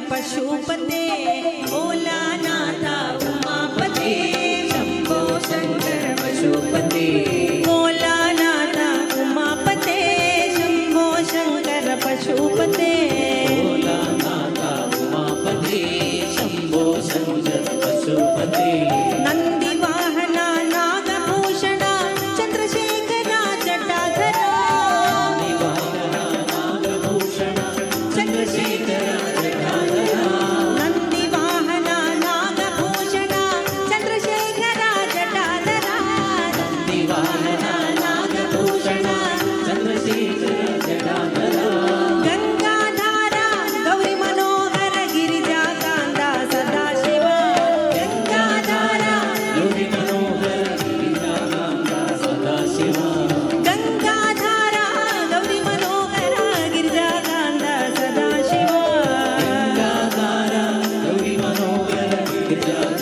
पशुपते भोलानाथा उमापते Shambho Shankar पशुपते भोलानाथा उमापते Shambho Shankar पशुपते भोलानाथा उमापते Shambho Shankar पशुपते Nandi वाहना Nagabhushan Chandrasekhara जटाधरा Nagabhushan Chandrasekhara Nandi वाहना Nagabhushan Chandrasekhara जटाधरा दिवाहना Nagabhushan Chandrashekhar जटाधरा गंगाधारा Gauri Manohar गिरिजाकांता Sadashiv गंगाधारा Gauri Manohar गिरिजाकांता Sadashiv गंगाधारा Gauri Manohar गिरिजाकांता Sadashiv गंगाधारा Gauri Manohar गिरिजाकांता